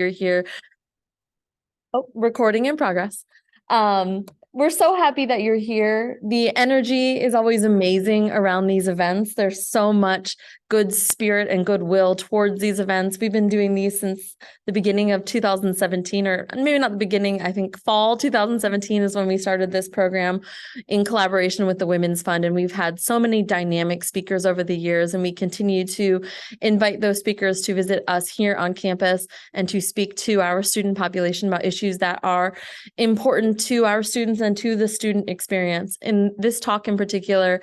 You're here. Oh, recording in progress. We're so happy that you're here. The energy is always amazing around these events. There's so much good spirit and goodwill towards these events. We've been doing these since the beginning of 2017, or maybe not the beginning, I think fall 2017 is when we started this program in collaboration with the Women's Fund. And we've had so many dynamic speakers over the years, and we continue to invite those speakers to visit us here on campus and to speak to our student population about issues that are important to our students and to the student experience. And this talk in particular,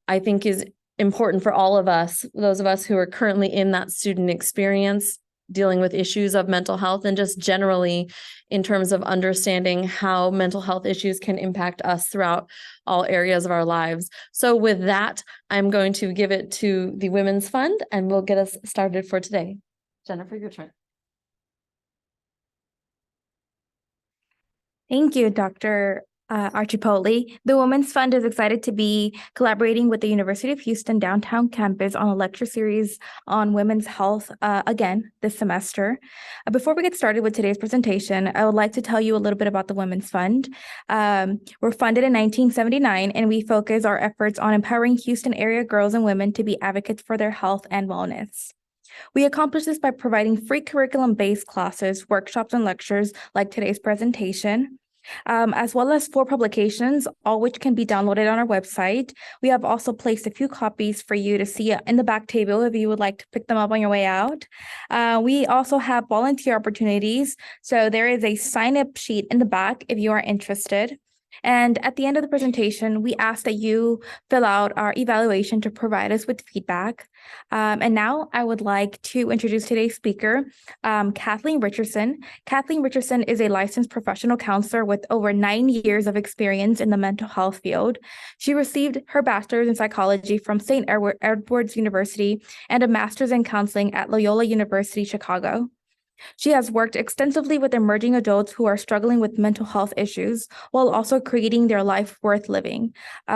I think is important for all of us, those of us who are currently in that student experience, dealing with issues of mental health, and just generally in terms of understanding how mental health issues can impact us throughout all areas of our lives. So with that, I'm going to give it to the Women's Fund and we'll get us started for today. Jennifer, your turn. Thank you, Dr. Archipoli. The Women's Fund is excited to be collaborating with the University of Houston downtown campus on a lecture series on women's health again this semester. Before we get started with today's presentation, I would like to tell you a little bit about the Women's Fund. We're funded in 1979, and we focus our efforts on empowering Houston area girls and women to be advocates for their health and wellness. We accomplish this by providing free curriculum-based classes, workshops, and lectures like today's presentation, as well as 4 publications, all which can be downloaded on our website. We have also placed a few copies for you to see in the back table if you would like to pick them up on your way out. We also have volunteer opportunities, so there is a sign-up sheet in the back if you are interested. And at the end of the presentation, we ask that you fill out our evaluation to provide us with feedback. And now I would like to introduce today's speaker, Kathleen Richardson. Kathleen Richardson is a licensed professional counselor with over 9 years of experience in the mental health field. She received her bachelor's in psychology from St. Edward's University and a master's in counseling at Loyola University, Chicago. She has worked extensively with emerging adults who are struggling with mental health issues while also creating their life worth living.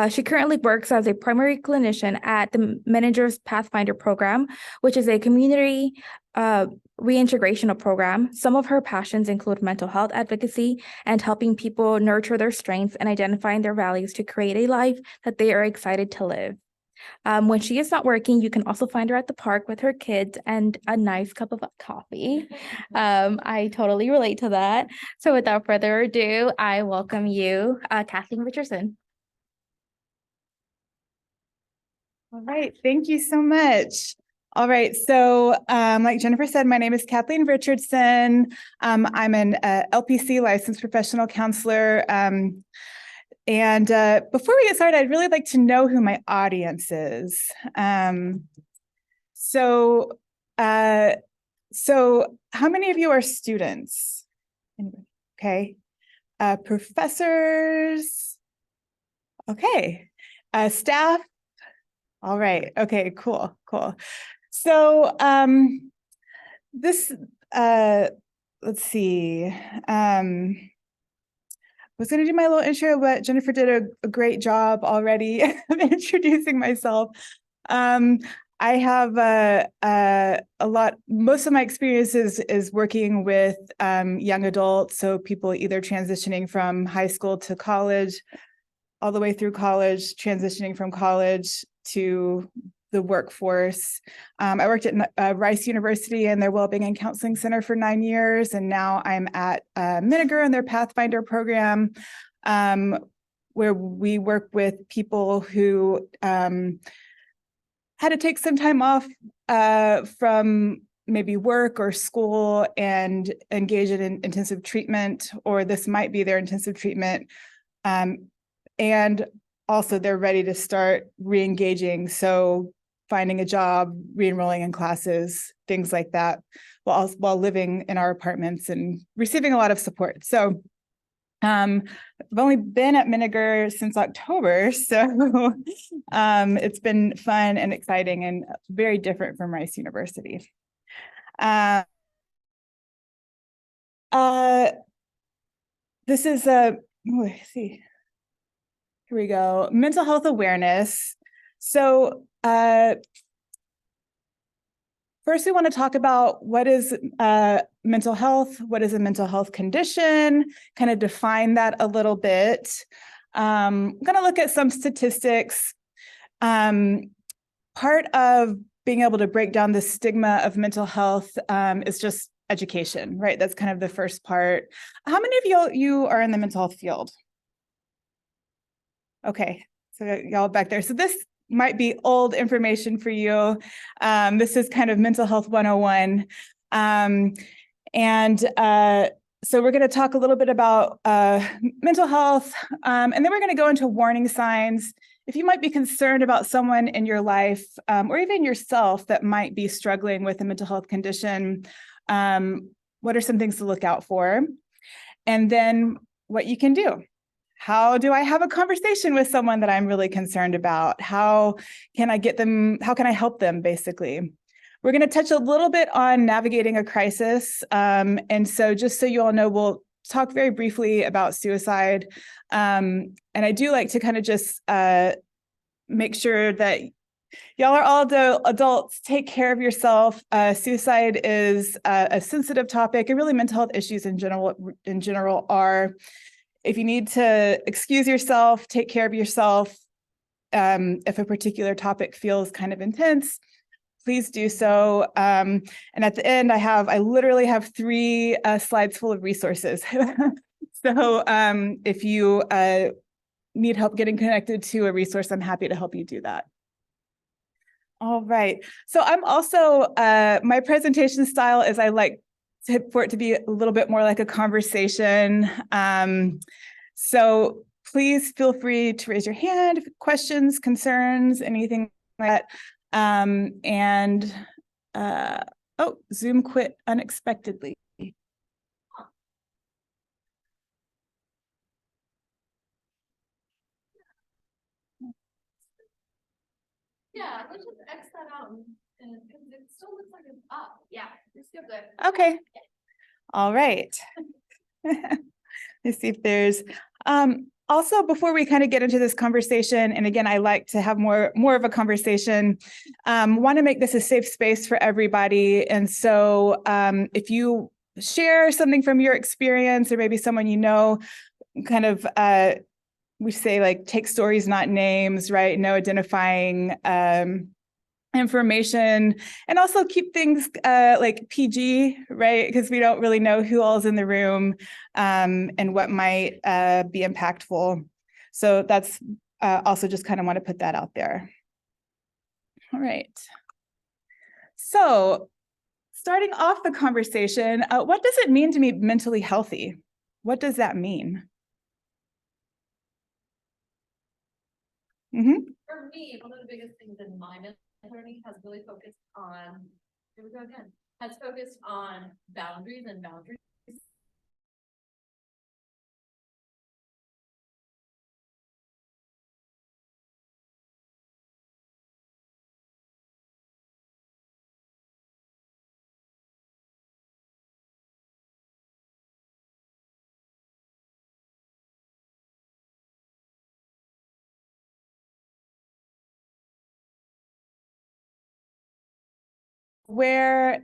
She currently works as a primary clinician at the Manager's Pathfinder program, which is a community reintegrational program. Some of her passions include mental health advocacy and helping people nurture their strengths and identifying their values to create a life that they are excited to live. When she is not working, you can also find her at the park with her kids and a nice cup of coffee. I totally relate to that. So without further ado, I welcome you, Kathleen Richardson. All right, thank you so much. All right, so like Jennifer said, my name is Kathleen Richardson. I'm an LPC licensed professional counselor. And before we get started, I'd really like to know who my audience is. So how many of you are students? Anybody? Okay. Professors? Okay. Staff? All right. Okay, cool. So let's see. I was going to do my little intro, but Jennifer did a great job already of introducing myself. I have most of my experience is working with young adults, so people either transitioning from high school to college, all the way through college, transitioning from college to the workforce. I worked at Rice University and their Wellbeing and Counseling Center for 9 years, and now I'm at Minegar and their Pathfinder program, where we work with people who had to take some time off from maybe work or school and engage in intensive treatment, or this might be their intensive treatment. And also they're ready to start re-engaging. So finding a job, re-enrolling in classes, things like that, while living in our apartments and receiving a lot of support. So I've only been at Minegar since October, so it's been fun and exciting and very different from Rice University. This is let's see. Here we go. Mental health awareness. So First, we want to talk about what is mental health, what is a mental health condition, kind of define that a little bit. I'm going to look at some statistics. Part of being able to break down the stigma of mental health is just education, right? That's kind of the first part. How many of you are in the mental health field? Okay, so y'all back there. So this might be old information for you. This is kind of mental health 101. So we're going to talk a little bit about mental health, and then we're going to go into warning signs. If you might be concerned about someone in your life, or even yourself that might be struggling with a mental health condition, what are some things to look out for? And then what you can do. How do I have a conversation with someone that I'm really concerned about? How can I help them, basically? We're going to touch a little bit on navigating a crisis. And so just so you all know, we'll talk very briefly about suicide. And I do like to kind of just make sure that y'all are all adults, take care of yourself. Suicide is a sensitive topic, and really mental health issues in general are. If you need to excuse yourself, take care of yourself. If a particular topic feels kind of intense, please do so. And at the end, I literally have 3 slides full of resources. So if you need help getting connected to a resource, I'm happy to help you do that. All right. So I'm also, my presentation style is I like for it to be a little bit more like a conversation. So please feel free to raise your hand, questions, concerns, anything like that. Oh, Zoom quit unexpectedly. Yeah, let's just X that out and it still looks like it's up. Yeah, you're still good. Okay. All right. Let's see if there's also, before we kind of get into this conversation, and again, I like to have more of a conversation, want to make this a safe space for everybody. And so if you share something from your experience, or maybe someone you know, kind of we say like take stories, not names, right? No identifying information, and also keep things like PG, right? Because we don't really know who all is in the room and what might be impactful. So that's also just kind of want to put that out there. All right. So starting off the conversation, what does it mean to be mentally healthy? What does that mean? For me, one of the biggest things in my mental learning has really focused on, here we go again, has focused on boundaries and boundaries. Where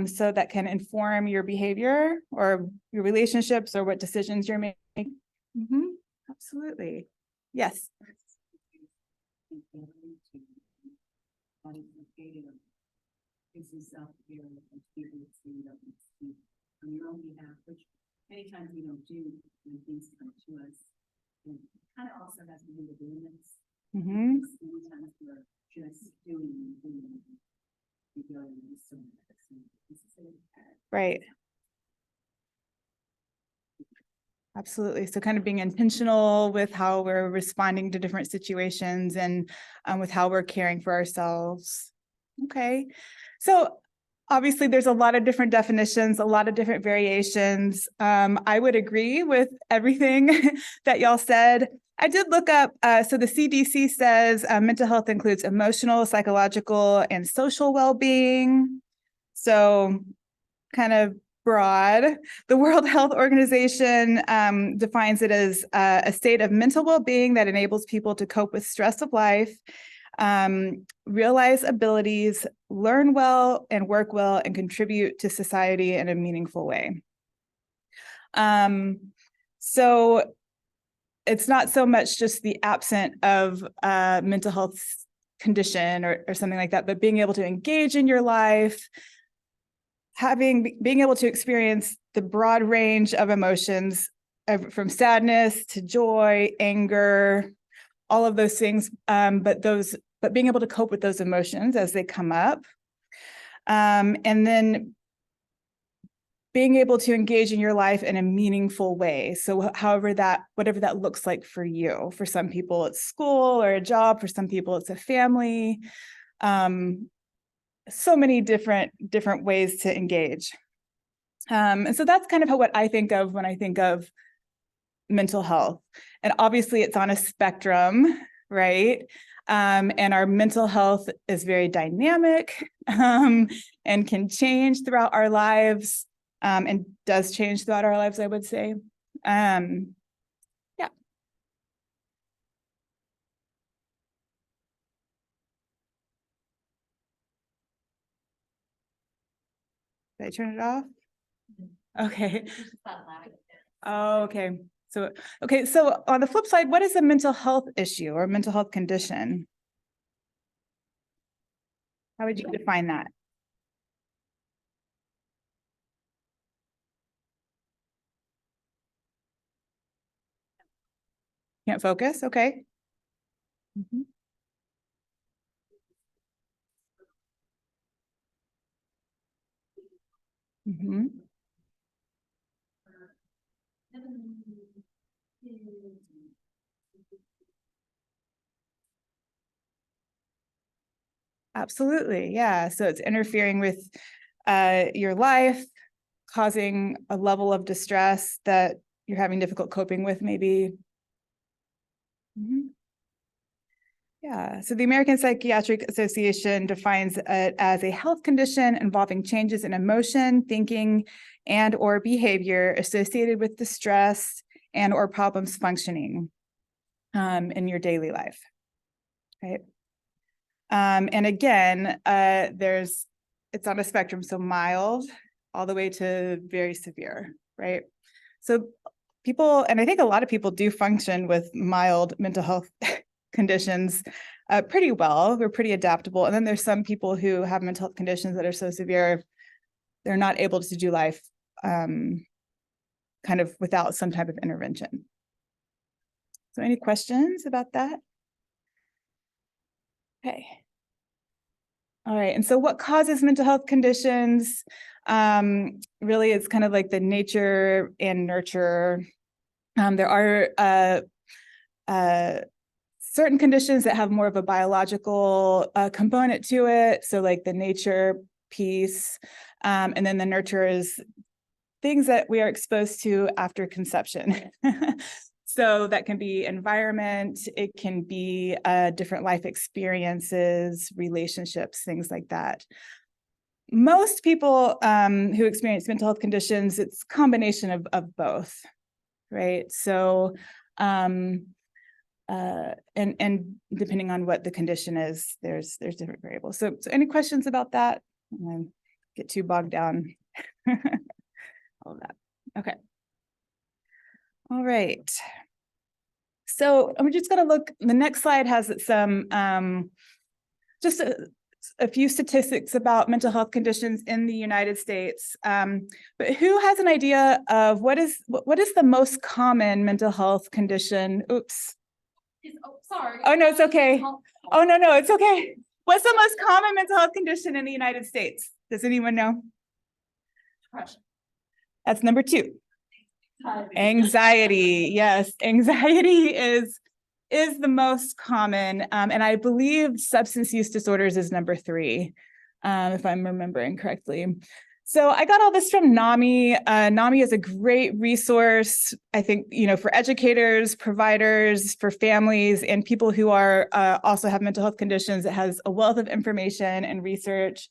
so that can inform your behavior or your relationships or what decisions you're making. Absolutely. Yes. Gives you self-care and feelings that you don't see on your own behalf, which many times we don't do when things come to us. And it kind of also has to do with limits. Many times we're just doing. Right. Absolutely. So kind of being intentional with how we're responding to different situations and with how we're caring for ourselves. Okay. So obviously there's a lot of different definitions, a lot of different variations. I would agree with everything that y'all said. I did look up, so the CDC says mental health includes emotional, psychological, and social well-being. So kind of broad. The World Health Organization defines it as a state of mental well-being that enables people to cope with stress of life, realize abilities, learn well and work well, and contribute to society in a meaningful way. So it's not so much just the absence of mental health condition or something like that, but being able to engage in your life, being able to experience the broad range of emotions from sadness to joy, anger, all of those things, but being able to cope with those emotions as they come up. And then being able to engage in your life in a meaningful way. So whatever that looks like for you. For some people, it's school or a job. For some people, it's a family. So many different ways to engage. And so that's kind of what I think of when I think of mental health. And obviously it's on a spectrum, right? And our mental health is very dynamic and can change throughout our lives, and does change throughout our lives, I would say. Yeah. Did I turn it off? Okay. Oh, okay. So on the flip side, what is a mental health issue or mental health condition? How would you define that? Can't focus? Okay. Mhm. Mhm. Absolutely. Yeah. So it's interfering with your life, causing a level of distress that you're having difficult coping with, maybe. Mhm. Yeah. So the American Psychiatric Association defines it as a health condition involving changes in emotion, thinking, and or behavior associated with distress and or problems functioning in your daily life. Right. And again, it's on a spectrum, so mild all the way to very severe, right? So people, and I think a lot of people do function with mild mental health conditions pretty well. We're pretty adaptable. And then there's some people who have mental health conditions that are so severe, they're not able to do life kind of without some type of intervention. So any questions about that? Okay. All right. And so what causes mental health conditions? Really, it's kind of like the nature and nurture. There are certain conditions that have more of a biological component to it. So like the nature piece, and then the nurture is things that we are exposed to after conception. So that can be environment, it can be different life experiences, relationships, things like that. Most people who experience mental health conditions, it's a combination of both, right? So, and depending on what the condition is, there's different variables. So any questions about that? Get too bogged down. All of that. Okay. All right. So I'm just going to look, the next slide has some, just a few statistics about mental health conditions in the United States. But who has an idea of what is the most common mental health condition? Oops. Sorry. Oh, no, it's okay. Oh, no, it's okay. What's the most common mental health condition in the United States? Does anyone know? Depression. That's number 2. Anxiety. Yes, anxiety is the most common. And I believe substance use disorders is number 3, if I'm remembering correctly. So I got all this from NAMI. NAMI is a great resource, I think, for educators, providers, for families, and people who are also have mental health conditions. It has a wealth of information and research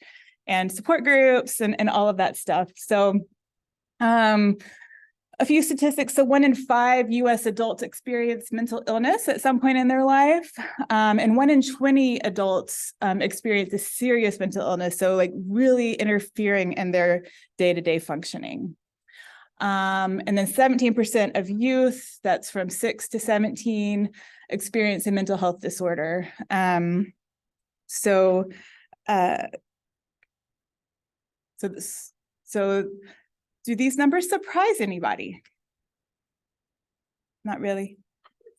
and support groups and all of that stuff. So a few statistics. So 1 in 5 US adults experience mental illness at some point in their life. And 1 in 20 adults experience a serious mental illness. So like really interfering in their day-to-day functioning. And then 17% of youth, that's from 6 to 17, experience a mental health disorder. So do these numbers surprise anybody? Not really.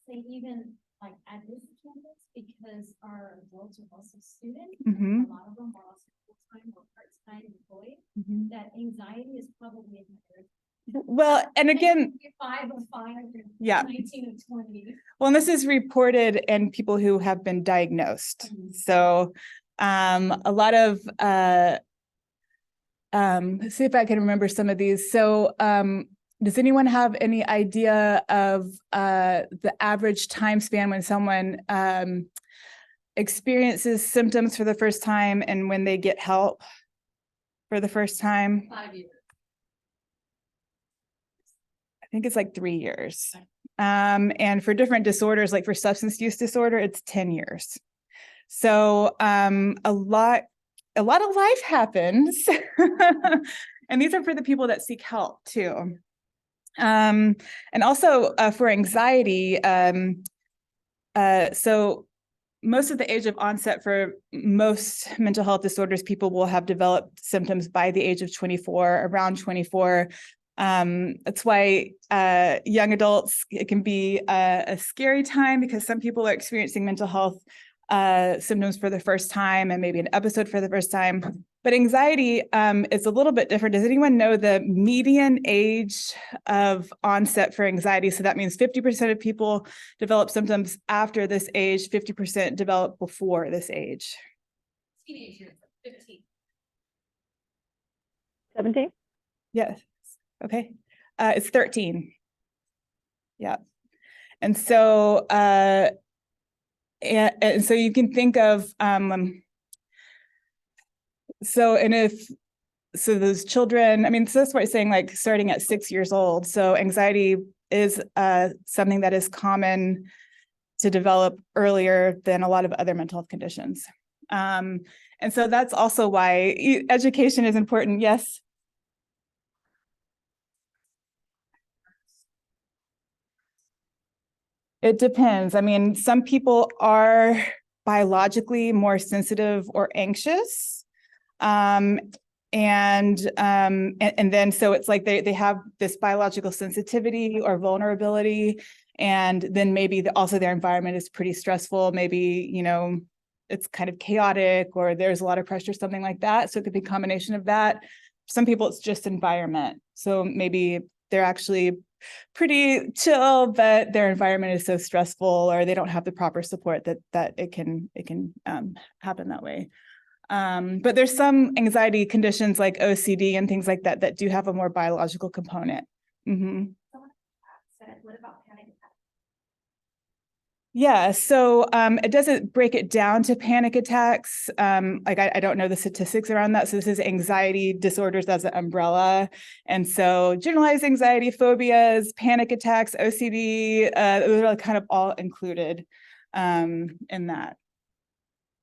Say even like at this campus, because our adults are also students, Mhm. a lot of them are also full-time or part-time employed, Mhm. that anxiety is probably higher. Well, and again, 5 of 5 and Yeah. 19 of 20. well, and this is reported in people who have been diagnosed. So a lot of let's see if I can remember some of these. So does anyone have any idea of the average time span when someone experiences symptoms for the first time and when they get help for the first time? 5 years. I think it's like 3 years. And for different disorders, like for substance use disorder, it's 10 years. So a lot of life happens. And these are for the people that seek help too. And also for anxiety, so most of the age of onset for most mental health disorders, people will have developed symptoms by the age of 24, around 24. That's why young adults, it can be a scary time because some people are experiencing mental health symptoms for the first time and maybe an episode for the first time. But anxiety is a little bit different. Does anyone know the median age of onset for anxiety? So that means 50% of people develop symptoms after this age, 50% develop before this age. Teenagers, 15. 17? Yes. Okay. It's 13. Yeah. And so and so you can think of so those children, I mean, so that's what it's saying, like starting at 6 years old. So anxiety is something that is common to develop earlier than a lot of other mental health conditions. And so that's also why education is important. Yes. It depends. I mean, some people are biologically more sensitive or anxious. And then so it's like they have this biological sensitivity or vulnerability, and then maybe also their environment is pretty stressful. Maybe, you know, it's kind of chaotic or there's a lot of pressure, something like that. So it could be a combination of that. Some people it's just environment. So maybe they're actually pretty chill, but their environment is so stressful or they don't have the proper support that it can happen that way. But there's some anxiety conditions like OCD and things like that that do have a more biological component. Mm-hmm. Said, what about panic attacks? Yeah, so it doesn't break it down to panic attacks. Like I don't know the statistics around that. So this is anxiety disorders as an umbrella. And so generalized anxiety, phobias, panic attacks, OCD, those are kind of all included in that.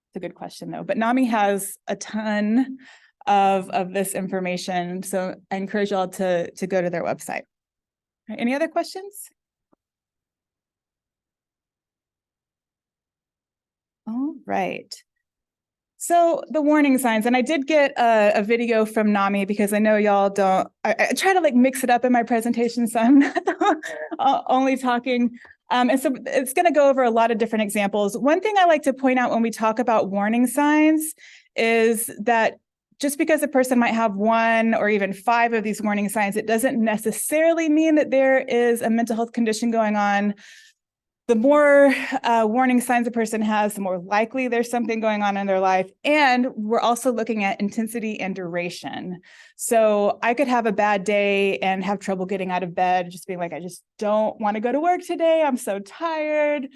It's a good question though. But NAMI has a ton of this information. So I encourage y'all to go to their website. Any other questions? All right. So the warning signs, and I did get a video from NAMI because I know y'all don't, I try to like mix it up in my presentation, so I'm not only talking. And so it's going to go over a lot of different examples. One thing I like to point out when we talk about warning signs is that just because a person might have 1 or even 5 of these warning signs, it doesn't necessarily mean that there is a mental health condition going on. The more warning signs a person has, the more likely there's something going on in their life. And we're also looking at intensity and duration. So I could have a bad day and have trouble getting out of bed, just being like, I just don't want to go to work today. I'm so tired.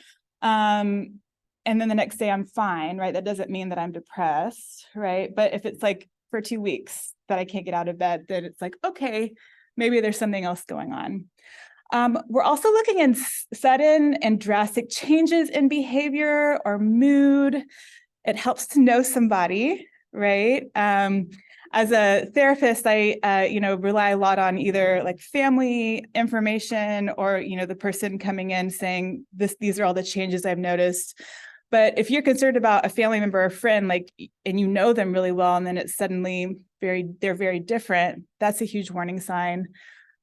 And then the next day I'm fine, right? That doesn't mean that I'm depressed, right? But if it's like for 2 weeks that I can't get out of bed, then it's like, okay, maybe there's something else going on. We're also looking in sudden and drastic changes in behavior or mood. It helps to know somebody, right? As a therapist, I rely a lot on either like family information or the person coming in saying these are all the changes I've noticed. But if you're concerned about a family member or friend, like, and you know them really well, and then it's suddenly they're very different, that's a huge warning sign.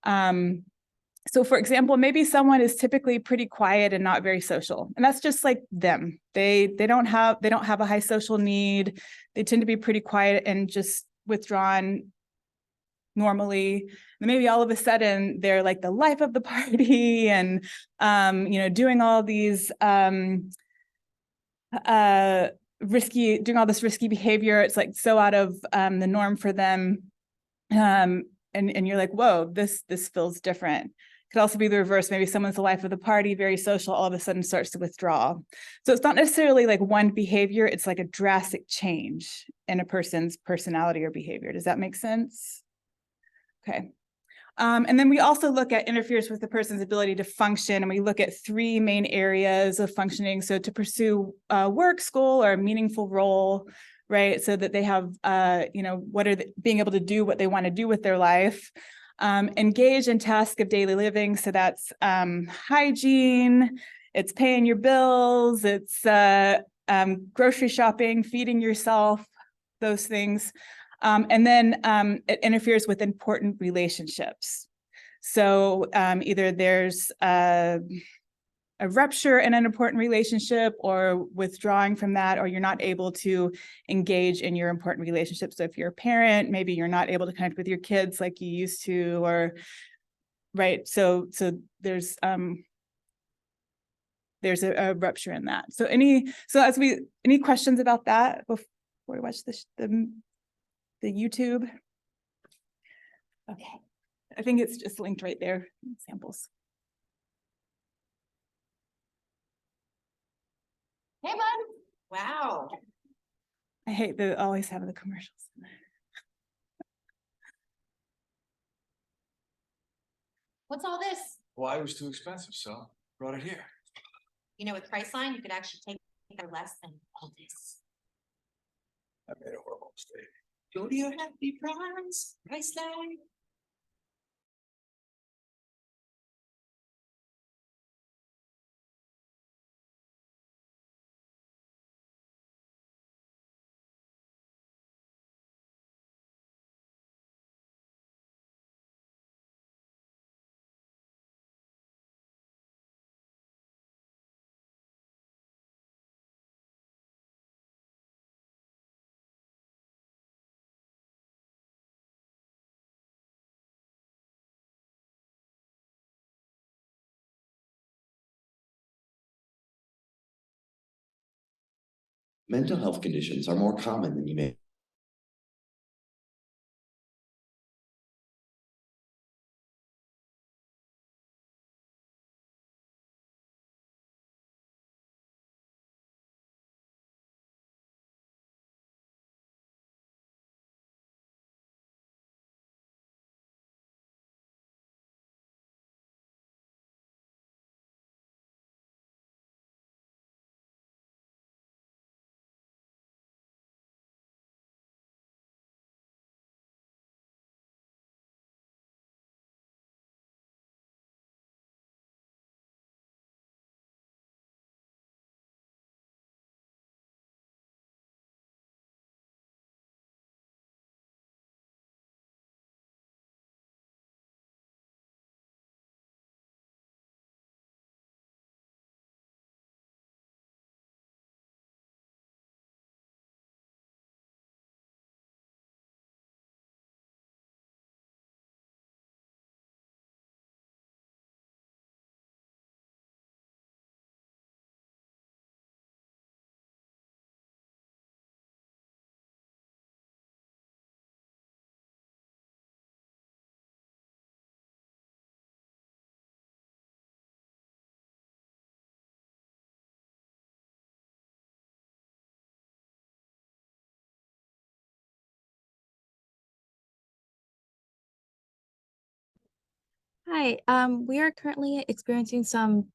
So for example, maybe someone is typically pretty quiet and not very social, and that's just like them. They don't have a high social need. They tend to be pretty quiet and just withdrawn normally. And maybe all of a sudden they're like the life of the party and doing all these doing all this risky behavior. It's like so out of the norm for them. And you're like, whoa, this feels different. Could also be the reverse. Maybe someone's the life of the party, very social, all of a sudden starts to withdraw. So it's not necessarily like one behavior, it's like a drastic change in a person's personality or behavior. Does that make sense? Okay. And then we also look at interferes with the person's ability to function, and we look at 3 main areas of functioning. So to pursue work, school, or a meaningful role, right? So that they have, being able to do what they want to do with their life. Engage in tasks of daily living. So that's hygiene, it's paying your bills, it's grocery shopping, feeding yourself, those things. And then it interferes with important relationships. So either there's a rupture in an important relationship or withdrawing from that, or you're not able to engage in your important relationships. So if you're a parent, maybe you're not able to connect with your kids like you used to, or right. So there's a rupture in that. So any questions about that before we watch the YouTube? Okay. I think it's just linked right there, examples. Hey, bud. Wow. I hate that always having the commercials. What's all this? Well, it was too expensive, so brought it here. You know, with Priceline, you could actually take for less than all this. I made a horrible mistake. Go to your happy price, Priceline. Mental health conditions are more common than you may Hi, we are currently experiencing some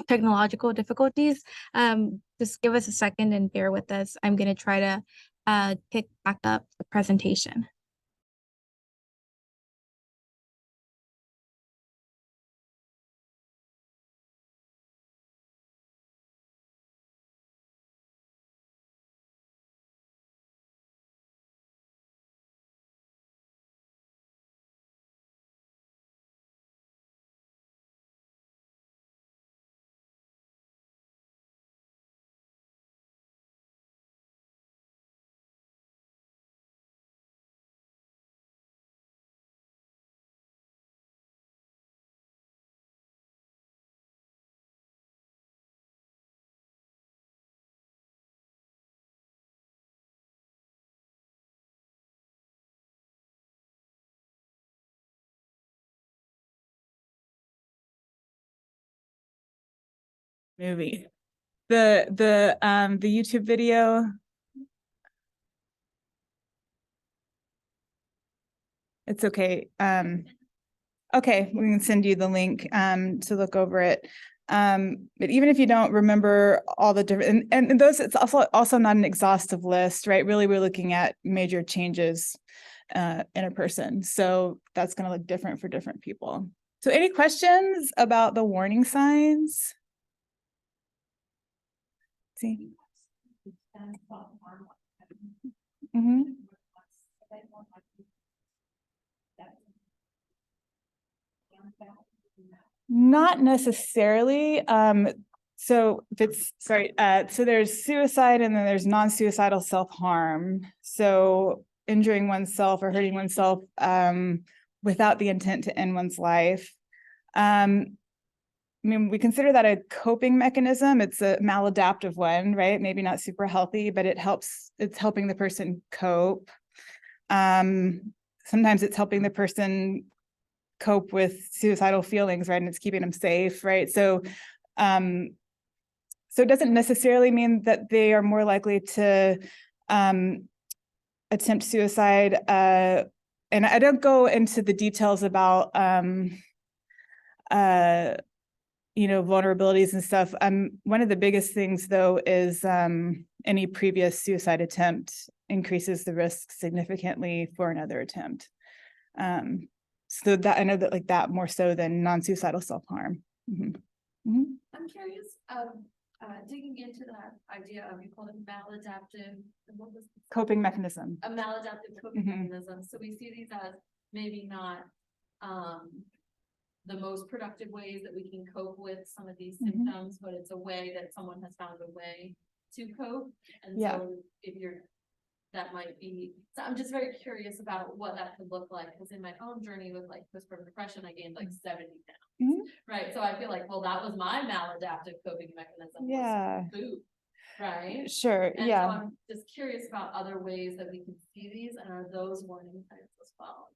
technological difficulties. Just give us a second and bear with us. I'm gonna try to pick back up the presentation. Movie. The YouTube video. It's okay. Okay, we can send you the link to look over it. But even if you don't remember all the different and those, it's also not an exhaustive list, right? Really, we're looking at major changes in a person. So that's going to look different for different people. So any questions about the warning signs? See? Mm-hmm. Not necessarily. So if it's, sorry, so there's suicide and then there's non-suicidal self-harm. So injuring oneself or hurting oneself without the intent to end one's life. I mean, we consider that a coping mechanism. It's a maladaptive one, right? Maybe not super healthy, but it's helping the person cope. Sometimes it's helping the person cope with suicidal feelings, right? And it's keeping them safe, right? So it doesn't necessarily mean that they are more likely to attempt suicide. And I don't go into the details about vulnerabilities and stuff. One of the biggest things though is any previous suicide attempt increases the risk significantly for another attempt. So that I know that like that more so than non-suicidal self-harm. I'm curious, digging into that idea of, you called it maladaptive, and what was Coping mechanism. a maladaptive coping Mhm. mechanism. So we see these as maybe not the most productive ways that we can cope with some of these Mhm. symptoms, but it's a way that someone has found a way to cope. And Yeah. so if you're, that might be, so I'm just very curious about what that could look like, because in my own journey with like postpartum depression, I gained like 70 pounds. Mhm. Right, so I feel like, well, that was my maladaptive coping mechanism. was Yeah. Food, right? Sure. And so Yeah. I'm just curious about other ways that we can see these, and are those warning signs as well?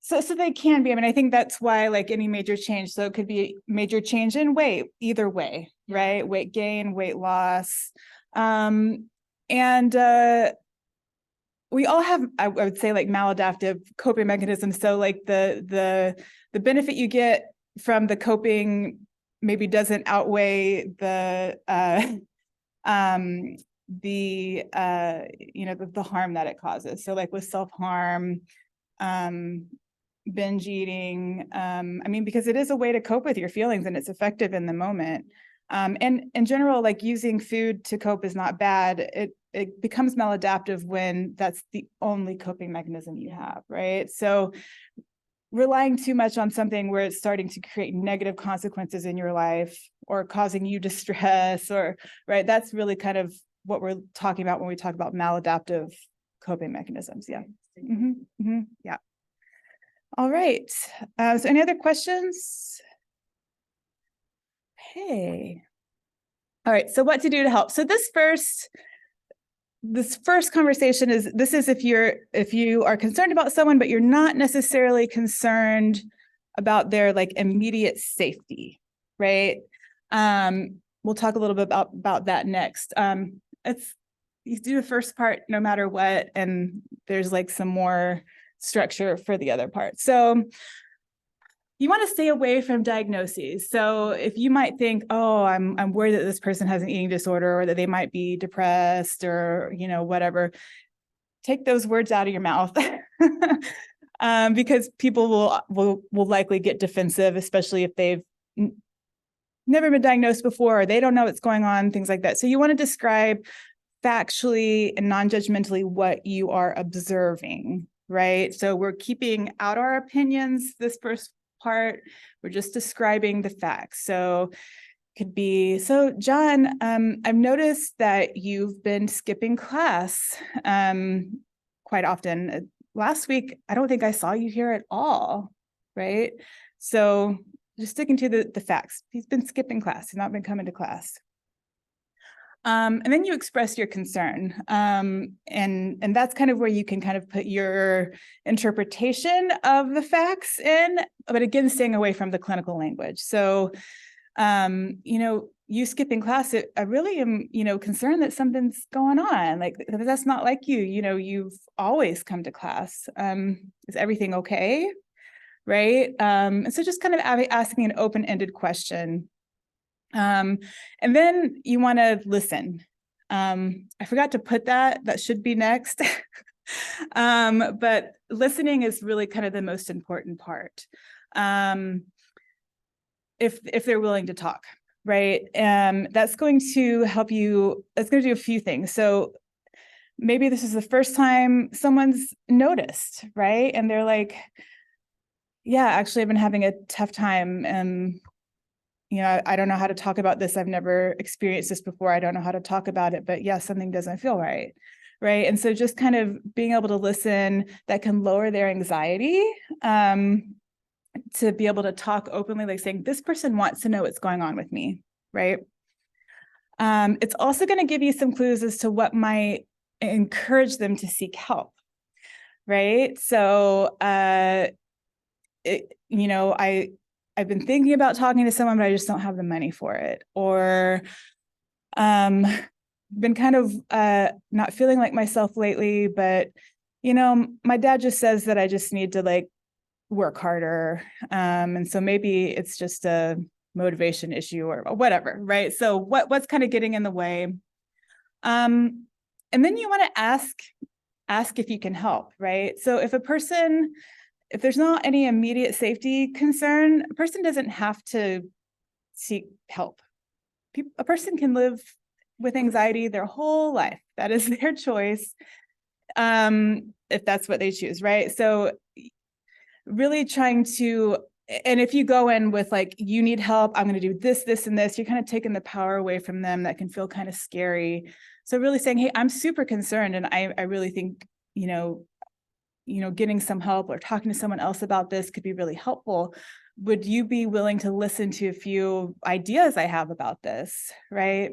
So they can be. I mean, I think that's why like any major change. So it could be major change in weight, either way, Yeah. right? Weight gain, weight loss. And we all have, I would say, like maladaptive coping mechanisms. So like the benefit you get from the coping maybe doesn't outweigh the harm that it causes. So like with self-harm, binge eating, I mean, because it is a way to cope with your feelings and it's effective in the moment. And in general, like using food to cope is not bad. It becomes maladaptive when that's the only coping mechanism you have, right? So relying too much on something where it's starting to create negative consequences in your life or causing you distress or, right, that's really kind of what we're talking about when we talk about maladaptive coping mechanisms. Yeah. Yeah. All right. So any other questions? Hey. All right. So what to do to help? So this first conversation is if you are concerned about someone, but you're not necessarily concerned about their like immediate safety, right? We'll talk a little bit about that next. You do the first part no matter what, and there's like some more structure for the other part. So you want to stay away from diagnoses. So if you might think, oh, I'm worried that this person has an eating disorder or that they might be depressed or, whatever, take those words out of your mouth. Because people will likely get defensive, especially if they've never been diagnosed before, or they don't know what's going on, things like that. So you want to describe factually and non-judgmentally what you are observing, right? So we're keeping out our opinions this first part. We're just describing the facts. So could be, so John, I've noticed that you've been skipping class quite often. Last week, I don't think I saw you here at all, right? So just sticking to the facts. He's been skipping class. He's not been coming to class. And then you express your concern. And that's kind of where you can kind of put your interpretation of the facts in, but again, staying away from the clinical language. So, you skipping class, I really am, concerned that something's going on. Like, that's not like you, you've always come to class. Is everything okay? Right? And so just kind of asking an open-ended question. And then you want to listen. I forgot to put that should be next. But listening is really kind of the most important part. If they're willing to talk, right? That's going to help you, that's going to do a few things. So maybe this is the first time someone's noticed, right? And they're like, yeah, actually, I've been having a tough time. I don't know how to talk about this. I've never experienced this before. I don't know how to talk about it, but yeah, something doesn't feel right. Right. And so just kind of being able to listen, that can lower their anxiety, to be able to talk openly, like saying, this person wants to know what's going on with me. Right. It's also going to give you some clues as to what might encourage them to seek help. Right. So, I've been thinking about talking to someone, but I just don't have the money for it. Or been kind of not feeling like myself lately, but my dad just says that I just need to work harder. And so maybe it's just a motivation issue or whatever, right? So what's kind of getting in the way? And then you want to ask if you can help, right? So if there's not any immediate safety concern, a person doesn't have to seek help. A person can live with anxiety their whole life. That is their choice, if that's what they choose, right? So really trying to, and if you go in with you need help, I'm going to do this, this, and this, you're kind of taking the power away from them. That can feel kind of scary. So really saying, hey, I'm super concerned, and I really think, getting some help or talking to someone else about this could be really helpful. Would you be willing to listen to a few ideas I have about this, right?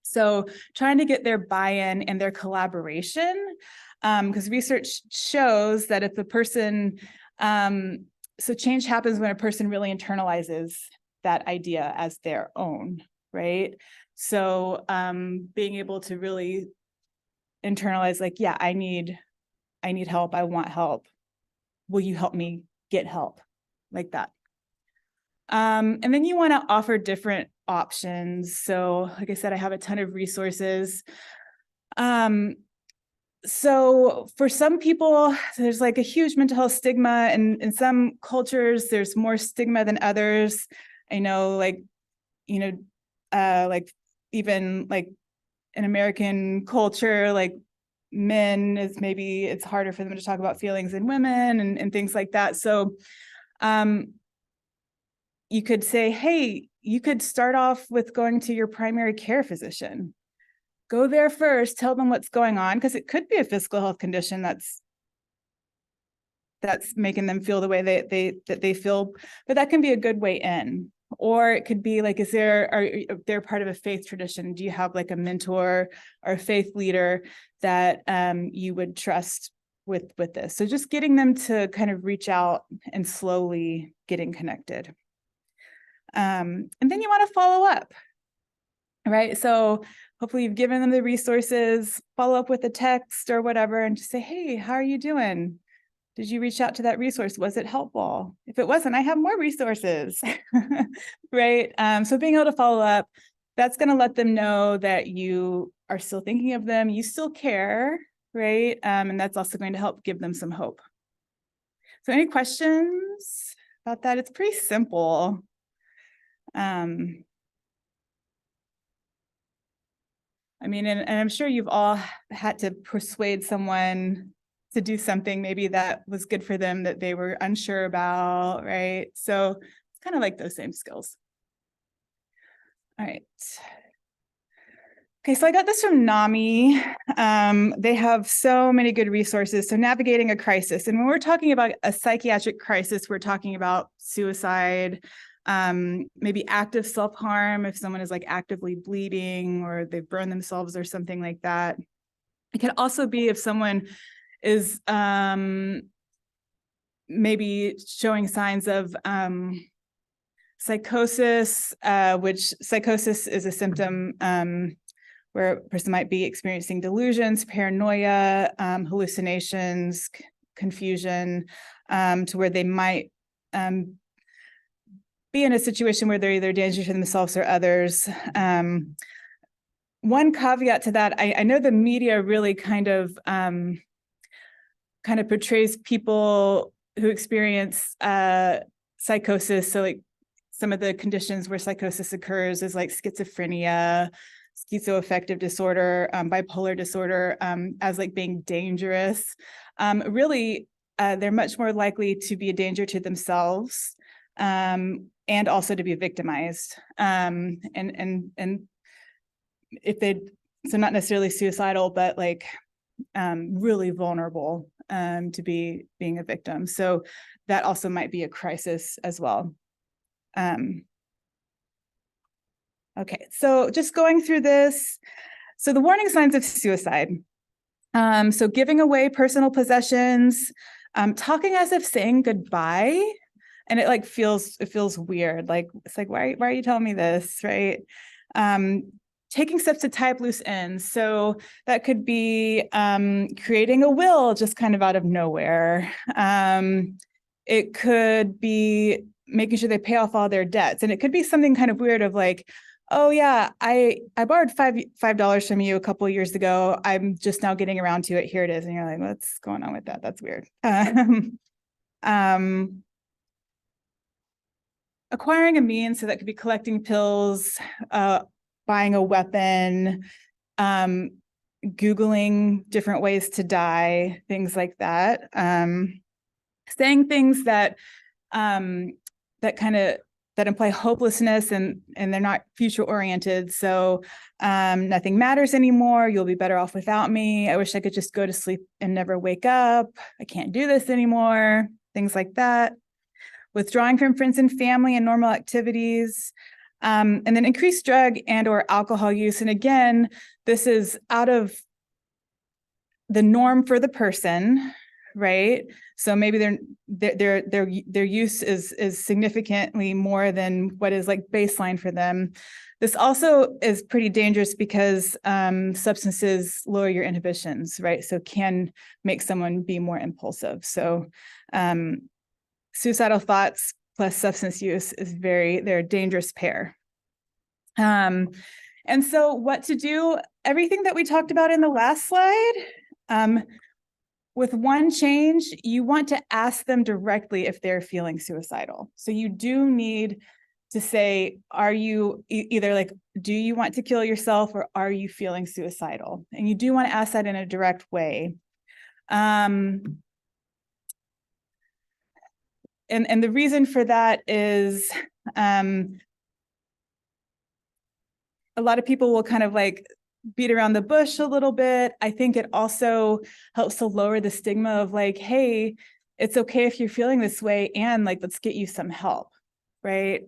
So trying to get their buy-in and their collaboration, because research shows that if the person, so change happens when a person really internalizes that idea as their own, right? So being able to really internalize, yeah, I need help. I want help. Will you help me get help? Like that. And then you want to offer different options. So like I said, I have a ton of resources. So for some people, there's a huge mental health stigma, and in some cultures, there's more stigma than others. I know, even in American culture, men is maybe it's harder for them to talk about feelings than women and things like that. So you could say, hey, you could start off with going to your primary care physician. Go there first, tell them what's going on, because it could be a physical health condition that's making them feel the way that they feel, but that can be a good way in. Or it could be are they're part of a faith tradition? Do you have a mentor or a faith leader that you would trust with this? So just getting them to kind of reach out and slowly getting connected. And then you want to follow up, right? So hopefully you've given them the resources, follow up with a text or whatever, and just say, hey, how are you doing? Did you reach out to that resource? Was it helpful? If it wasn't, I have more resources, right? So being able to follow up, that's going to let them know that you are still thinking of them, you still care, right? And that's also going to help give them some hope. So any questions about that? It's pretty simple. I mean, and I'm sure you've all had to persuade someone to do something maybe that was good for them that they were unsure about, right? So it's kind of like those same skills. All right. Okay, so I got this from NAMI. They have so many good resources. So navigating a crisis. And when we're talking about a psychiatric crisis, we're talking about suicide, maybe active self-harm if someone is like actively bleeding or they've burned themselves or something like that. It could also be if someone is maybe showing signs of psychosis, which psychosis is a symptom where a person might be experiencing delusions, paranoia, hallucinations, confusion, to where they might be in a situation where they're either a danger to themselves or others. One caveat to that, I know the media really kind of portrays people who experience psychosis. So like some of the conditions where psychosis occurs is like schizophrenia, schizoaffective disorder, bipolar disorder, as like being dangerous. Really, they're much more likely to be a danger to themselves and also to be victimized. And if they, so not necessarily suicidal, but like really vulnerable to being a victim. So that also might be a crisis as well. Okay, so just going through this. So the warning signs of suicide. So giving away personal possessions, talking as if saying goodbye, and it like feels weird. Like it's like why are you telling me this, right? Taking steps to tie up loose ends. So that could be creating a will just kind of out of nowhere. It could be making sure they pay off all their debts, and it could be something kind of weird of like, oh yeah, I borrowed $5 from you a couple of years ago. I'm just now getting around to it. Here it is. And you're like, what's going on with that? That's weird. Acquiring a means, so that could be collecting pills, buying a weapon, Googling different ways to die, things like that. Saying things that that imply hopelessness and they're not future oriented. So nothing matters anymore. You'll be better off without me. I wish I could just go to sleep and never wake up. I can't do this anymore. Things like that. Withdrawing from friends and family and normal activities. And then increased drug and or alcohol use. And again, this is out of the norm for the person, right? So maybe their use is significantly more than what is like baseline for them. This also is pretty dangerous because substances lower your inhibitions, right? So can make someone be more impulsive. So suicidal thoughts plus substance use is they're a dangerous pair. And so what to do, everything that we talked about in the last slide, with one change, you want to ask them directly if they're feeling suicidal. So you do need to say, are you either like, do you want to kill yourself or are you feeling suicidal? And you do want to ask that in a direct way. And the reason for that is a lot of people will kind of like beat around the bush a little bit. I think it also helps to lower the stigma of like, hey, it's okay if you're feeling this way and like, let's get you some help, right?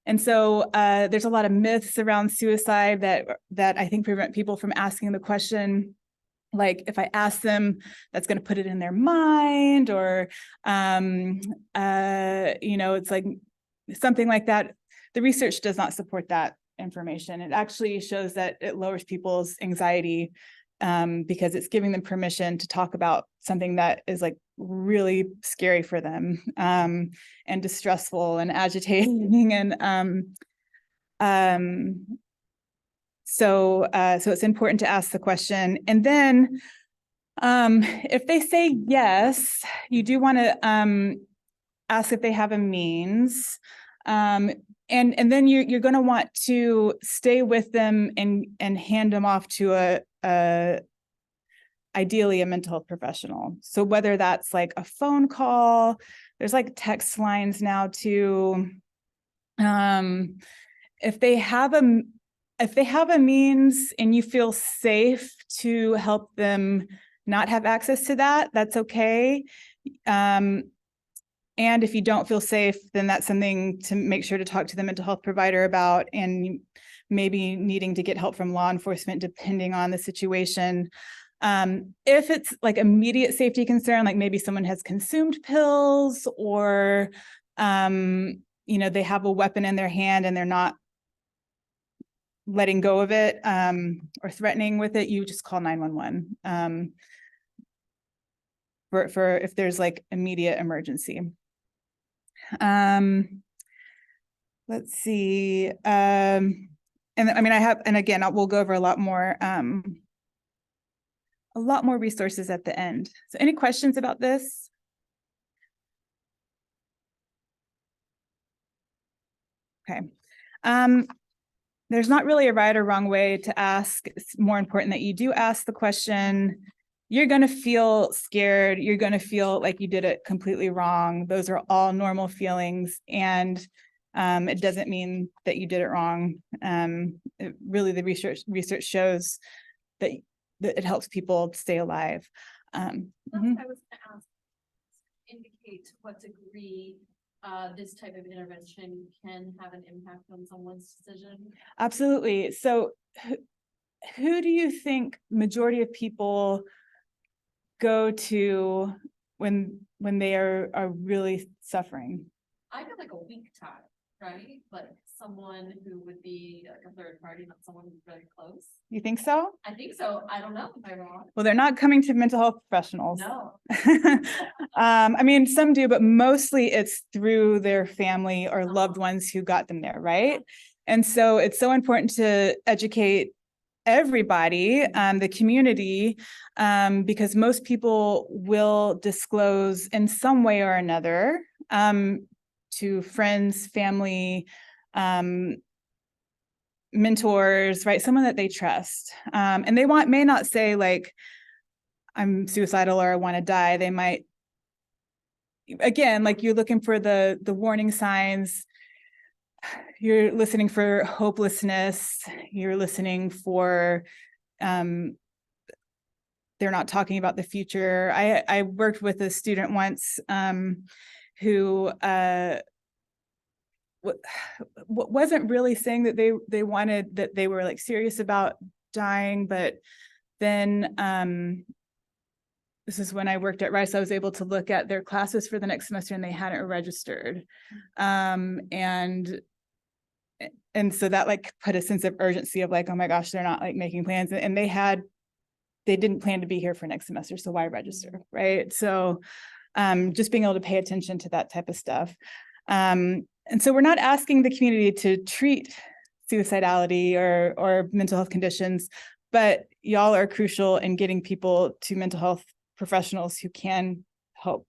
And so there's a lot of myths around suicide that I think prevent people from asking the question, like if I ask them, that's going to put it in their mind, or it's like something like that. The research does not support that information. It actually shows that it lowers people's anxiety because it's giving them permission to talk about something that is like really scary for them, and distressful and agitating. And so it's important to ask the question. And then if they say yes, you do want to ask if they have a means. And then you're going to want to stay with them and hand them off to ideally a mental health professional. So whether that's like a phone call, there's like text lines now too. If they have a means and you feel safe to help them not have access to that, that's okay. And if you don't feel safe, then that's something to make sure to talk to the mental health provider about, and maybe needing to get help from law enforcement depending on the situation. If it's like immediate safety concern, like maybe someone has consumed pills, or they have a weapon in their hand and they're not letting go of it, or threatening with it, you just call 911 for if there's like immediate emergency. Let's see. And I mean, again, we'll go over a lot more resources at the end. So any questions about this? Okay. There's not really a right or wrong way to ask. It's more important that you do ask the question. You're going to feel scared. You're going to feel like you did it completely wrong. Those are all normal feelings. And it doesn't mean that you did it wrong. Really, the research shows that it helps people stay alive. That's what I was gonna ask. Indicate to what degree this type of intervention can have an impact on someone's decision? Absolutely. So who do you think majority of people go to when they are really suffering? I feel like a weak tie, right? But someone who would be like a third party, not someone who's very close. You think so? I think so. I don't know if I'm wrong. Well, they're not coming to mental health professionals. No. I mean, some do, but mostly it's through their family or loved ones who got them there, right? And so it's so important to educate everybody, the community, because most people will disclose in some way or another to friends, family, mentors, right? Someone that they trust. And they may not say like, I'm suicidal or I want to die. They might, again, like you're looking for the warning signs. You're listening for hopelessness. You're listening for, they're not talking about the future. I worked with a student once who wasn't really saying that they wanted, that they were like serious about dying, but then this is when I worked at Rice, I was able to look at their classes for the next semester and they hadn't registered. And so that like put a sense of urgency of like, oh my gosh, they're not like making plans, and they didn't plan to be here for next semester, so why register, right? So just being able to pay attention to that type of stuff. And so we're not asking the community to treat suicidality or mental health conditions, but y'all are crucial in getting people to mental health professionals who can help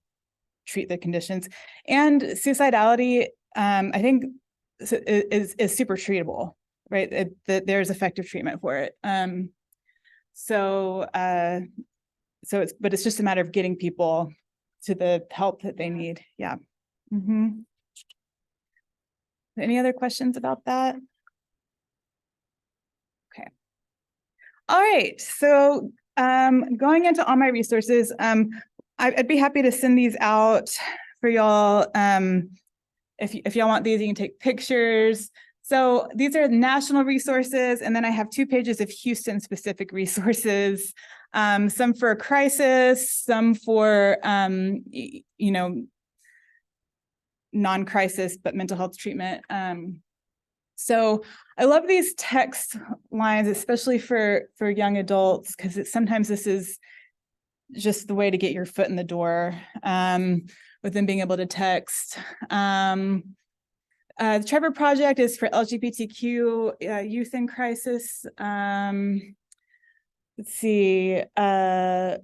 treat the conditions. And suicidality, I think, is super treatable, right? There's effective treatment for it. So it's just a matter of getting people to the help that they need. Yeah. Mm-hmm. Any other questions about that? Okay. All right. So going into all my resources, I'd be happy to send these out for y'all. If y'all want these, you can take pictures. So these are national resources, and then I have 2 pages of Houston specific resources, some for crisis, some for non-crisis but mental health treatment. So I love these text lines, especially for young adults, because sometimes this is just the way to get your foot in the door with them being able to text. The Trevor Project is for LGBTQ youth in crisis. Let's see, have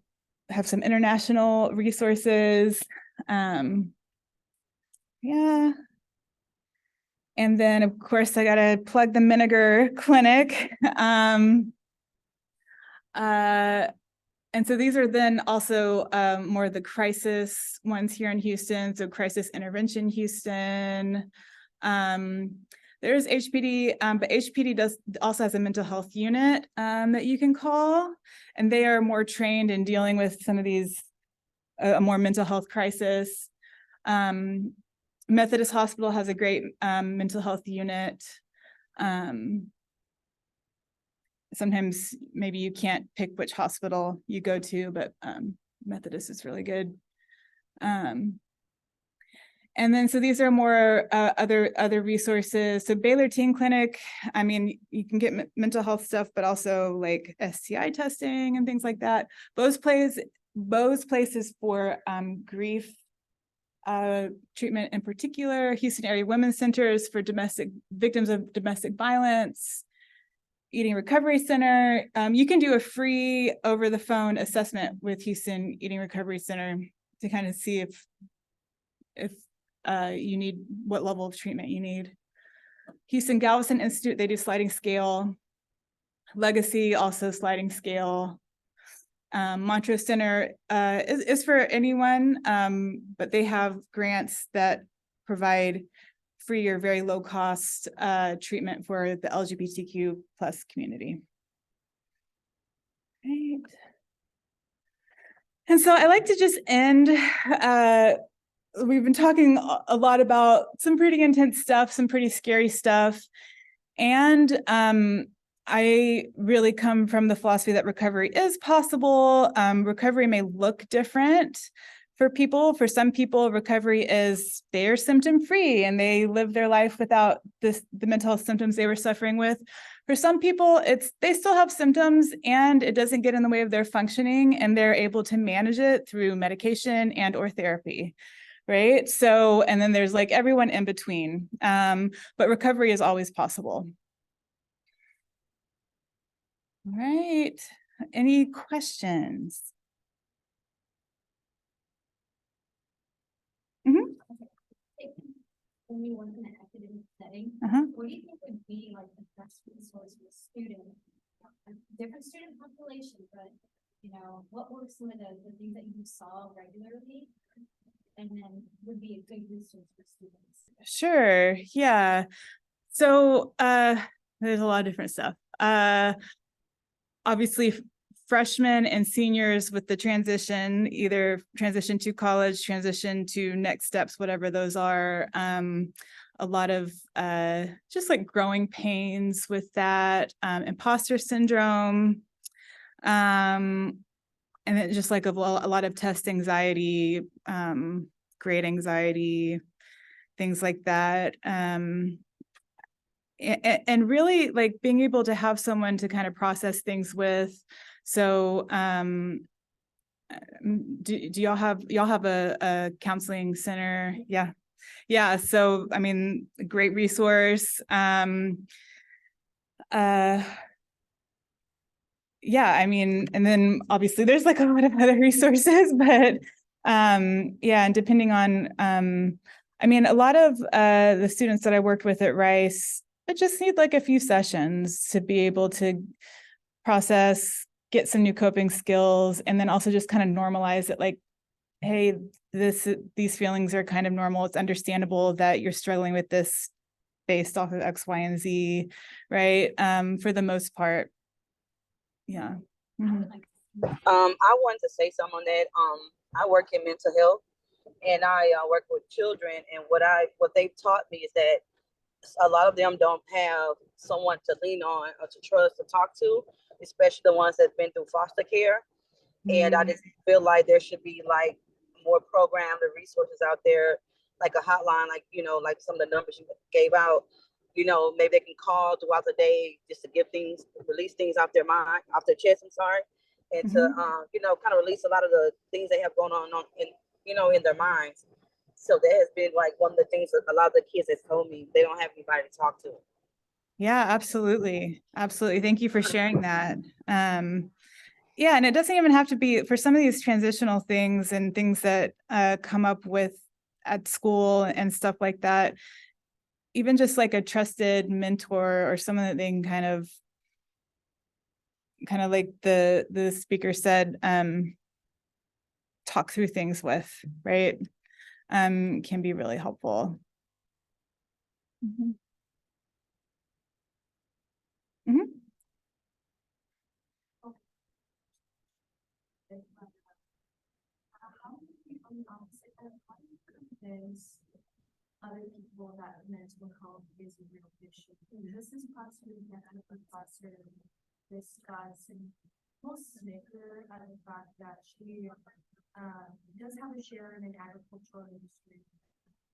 some international resources. Yeah. And then, of course, I gotta plug the Miniger Clinic. And so these are then also more of the crisis ones here in Houston. So Crisis Intervention Houston. There's HPD, but HPD also has a mental health unit that you can call, and they are more trained in dealing with some of these a more mental health crisis. Methodist Hospital has a great mental health unit. Sometimes maybe you can't pick which hospital you go to, but Methodist is really good. And then, so these are more other resources. So Baylor Teen Clinic, I mean, you can get mental health stuff, but also like STI testing and things like that. Those places for grief treatment in particular. Houston Area Women's Centers for victims of domestic violence. Eating Recovery Center. You can do a free over the phone assessment with Houston Eating Recovery Center to kind of see if you need what level of treatment you need. Houston Galveston Institute, they do sliding scale. Legacy, also sliding scale. Montrose Center is for anyone, but they have grants that provide free or very low cost treatment for the LGBTQ plus community. Right. And so I like to just end, we've been talking a lot about some pretty intense stuff, some pretty scary stuff. And I really come from the philosophy that recovery is possible. Recovery may look different for people. For some people, recovery is they're symptom free and they live their life without the mental health symptoms they were suffering with. For some people, they still have symptoms and it doesn't get in the way of their functioning and they're able to manage it through medication and or therapy, right? So, and then there's like everyone in between, but recovery is always possible. All right, any questions? When you work in an academic setting, what do you think would be like the best resource for a student? A different student population, but you know, what were some of the things that you saw regularly and then would be a good resource for students? Sure, yeah. So there's a lot of different stuff. Obviously, freshmen and seniors with the transition, either transition to college, transition to next steps, whatever those are. A lot of just like growing pains with that, imposter syndrome, and then just like a lot of test anxiety, grade anxiety, things like that. And really like being able to have someone to kind of process things with. So do y'all have a counseling center? Yeah, so I mean, great resource. Yeah, I mean, and then obviously there's like a lot of other resources, but yeah, and depending on I mean, a lot of the students that I worked with at Rice, I just need like a few sessions to be able to process, get some new coping skills, and then also just kind of normalize it, like, hey, these feelings are kind of normal. It's understandable that you're struggling with this based off of X, Y, and Z, right? For the most part. Yeah. Mm-hmm. I wanted to say something on that. I work in mental health and I work with children, and what they've taught me is that a lot of them don't have someone to lean on or to trust, to talk to, especially the ones that've been through foster care. And I just feel like there should be like more programs and resources out there, like a hotline, like, you know, like some of the numbers you gave out, you know, maybe they can call throughout the day just to release things off their mind, off their chest, I'm sorry. And to, you know, kind of release a lot of the things they have going on in, you know, in their minds. So that has been like one of the things that a lot of the kids has told me, they don't have anybody to talk to. Yeah, absolutely. Absolutely. Thank you for sharing that. Yeah, and it doesn't even have to be for some of these transitional things and things that come up with at school and stuff like that. Even just like a trusted mentor or someone that they can kind of like the speaker said, talk through things with, right? Can be really helpful. Mhm. Mhm. How do you on the opposite end, how do you convince other people that mental health is a real issue? This is possibly that kind of professor discuss and most snicker at the fact that she does have a share in an agricultural industry.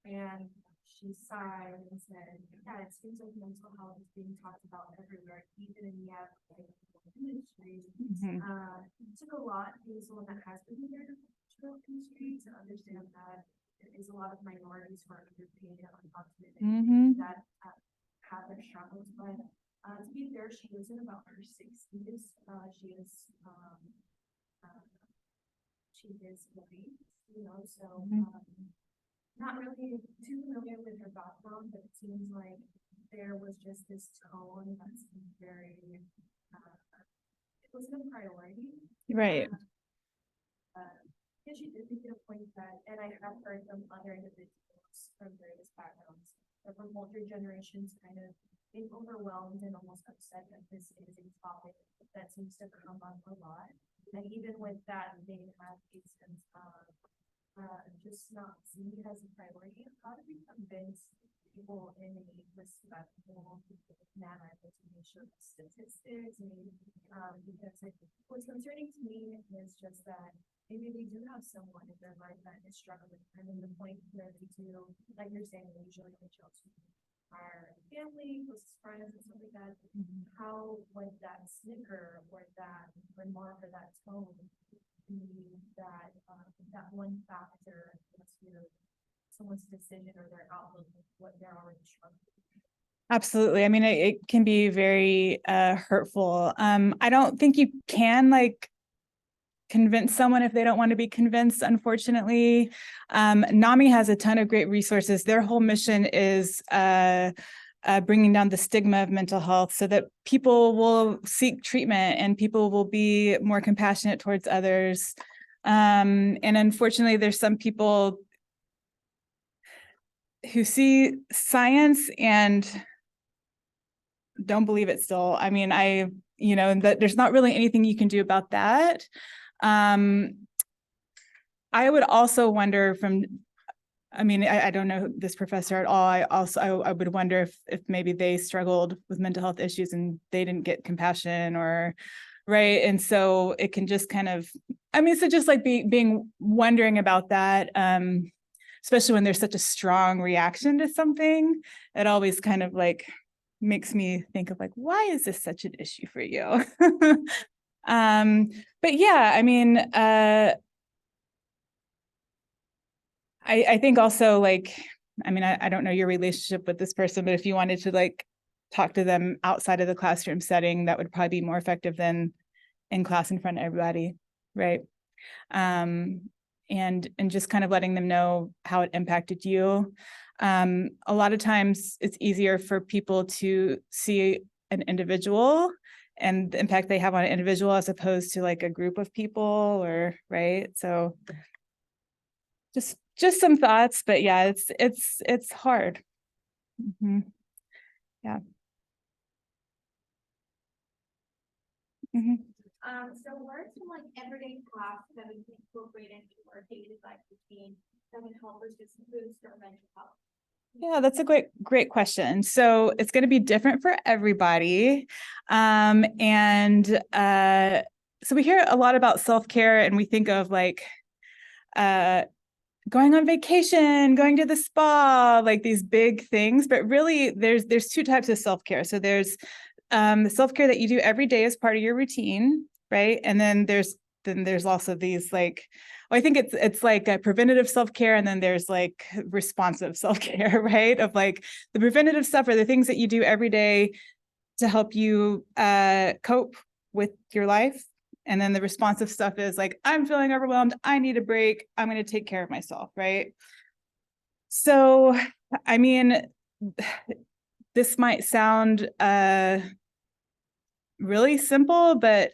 And she sighed and said, yeah, it seems like mental health is being talked about everywhere, even in the agricultural industry. Mhm. It took a lot being someone that has been in the agricultural industry to understand that there is a lot of minorities who are underpaid and undocumented Mhm. that have their struggles. But to be fair, she was in about her 60s. She is white, you know, so not really too familiar with her background, but it seems like there was just this tone that's very, it wasn't a priority. Right. And she did make it a point that, and I have heard from other individuals from various backgrounds, but from older generations kind of being overwhelmed and almost upset that this is a topic that seems to come up a lot. And even with that, they have a sense of just not seeing it as a priority. How do we convince people in a respectful manner to make sure statistics? Because what's concerning to me is just that maybe they do have someone in their life that is struggling, and then the point where they do, like you're saying, they usually reach out to our family, closest friends, and stuff like that. How would that snicker or that remark or that tone be that that one factor into someone's decision or their outlook of what they're already struggling with? Absolutely. I mean, it can be very hurtful. I don't think you can like convince someone if they don't want to be convinced, unfortunately. NAMI has a ton of great resources. Their whole mission is bringing down the stigma of mental health so that people will seek treatment and people will be more compassionate towards others. And unfortunately, there's some people who see science and don't believe it still. I mean, that there's not really anything you can do about that. I would also wonder I don't know this professor at all. I would wonder if maybe they struggled with mental health issues and they didn't get compassion or, right. And so it can just kind of, so just like being wondering about that, especially when there's such a strong reaction to something, it always kind of like makes me think of like, why is this such an issue for you? But yeah, I think also like, I don't know your relationship with this person, but if you wanted to like talk to them outside of the classroom setting, that would probably be more effective than in class in front of everybody, right? And just kind of letting them know how it impacted you. A lot of times it's easier for people to see an individual and the impact they have on an individual as opposed to like a group of people or, right? So just some thoughts, but yeah, it's hard. Mm-hmm. Yeah. Mm-hmm. So what are some like everyday tasks that we can incorporate into our daily life routine that can help us just boost our mental health? Yeah, that's a great question. So it's going to be different for everybody. So we hear a lot about self-care and we think of like going on vacation, going to the spa, like these big things. But really, there's two types of self-care. So there's the self-care that you do every day as part of your routine, right? And then there's also these like, well, I think it's like a preventative self-care, and then there's like responsive self-care, right? Of like the preventative stuff are the things that you do every day to help you cope with your life. And then the responsive stuff is like, I'm feeling overwhelmed, I need a break, I'm going to take care of myself, right? So, I mean, this might sound really simple, but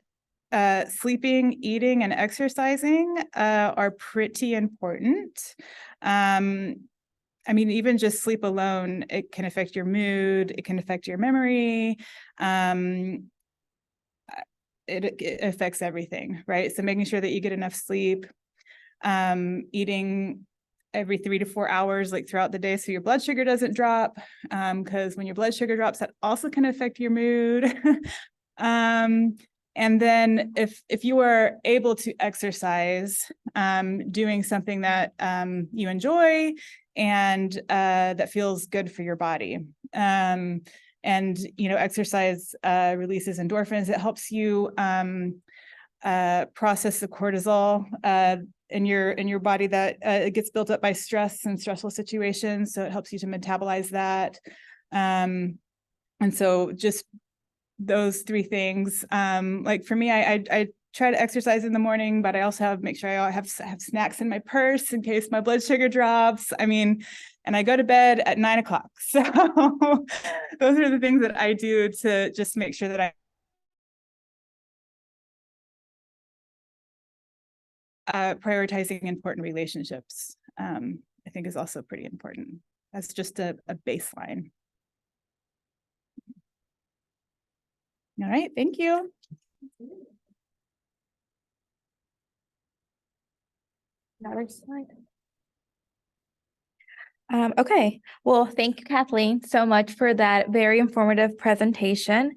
sleeping, eating, and exercising are pretty important. I mean, even just sleep alone, it can affect your mood, it can affect your memory. It affects everything, right? So making sure that you get enough sleep, eating every 3 to 4 hours, like throughout the day, so your blood sugar doesn't drop. Because when your blood sugar drops, that also can affect your mood. And then if you are able to exercise, doing something that you enjoy and that feels good for your body. And exercise releases endorphins. It helps you process the cortisol in your body that it gets built up by stress and stressful situations. So it helps you to metabolize that. And so just those three things. Like for me, I try to exercise in the morning, but I also make sure I have snacks in my purse in case my blood sugar drops. I mean, and I go to bed at 9 o'clock. So those are the things that I do to just make sure that prioritizing important relationships, I think is also pretty important. That's just a baseline. All right, thank you. Another slide. Okay, well, thank you, Kathleen, so much for that very informative presentation.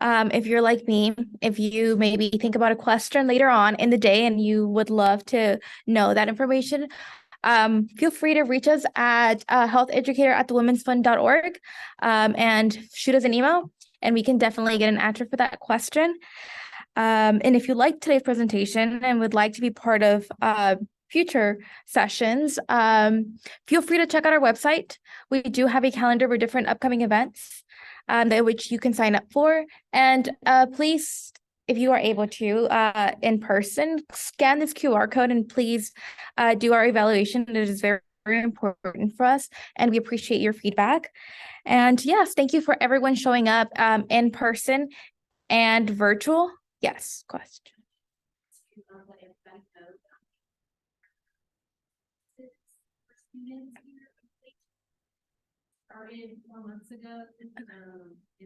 If you're like me, if you maybe think about a question later on in the day and you would love to know that information, feel free to reach us at healtheducator@thewomensfund.org and shoot us an email, and we can definitely get an answer for that question. And if you like today's presentation and would like to be part of future sessions, feel free to check out our website. We do have a calendar for different upcoming events that which you can sign up for. And please, if you are able to, in person, scan this QR code and please do our evaluation. It is very, very important for us, and we appreciate your feedback. And yes, thank you for everyone showing up in person and virtual. Yes, question. Started 4 months ago, and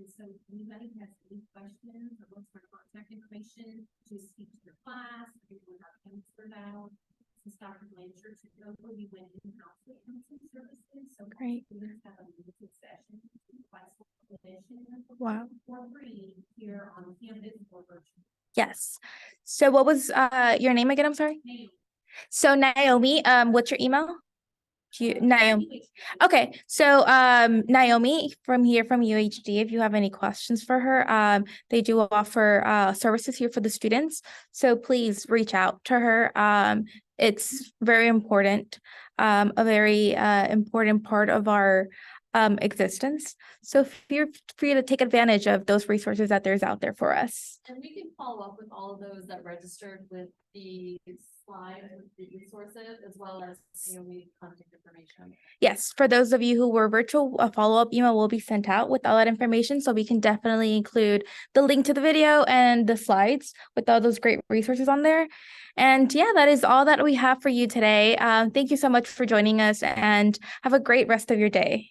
so anybody has any questions or wants my contact information, just speak to your class. People have answered out. Since Dr. Blanchard took over, we went in-house with counseling services. So Great. students have a limited session, Wow. for free here on campus or virtual. Yes. So what was your name again? I'm sorry. Naomi. So Naomi, what's your email? Naomi. Okay, so Naomi from UHD, if you have any questions for her, they do offer services here for the students. So please reach out to her. It's very important, a very important part of our existence. So feel free to take advantage of those resources that there's out there for us. And we can follow up with all of those that registered with the slide with the resources as well as contact information. Yes, for those of you who were virtual, a follow-up email will be sent out with all that information. So we can definitely include the link to the video and the slides with all those great resources on there. And yeah, that is all that we have for you today. Thank you so much for joining us and have a great rest of your day.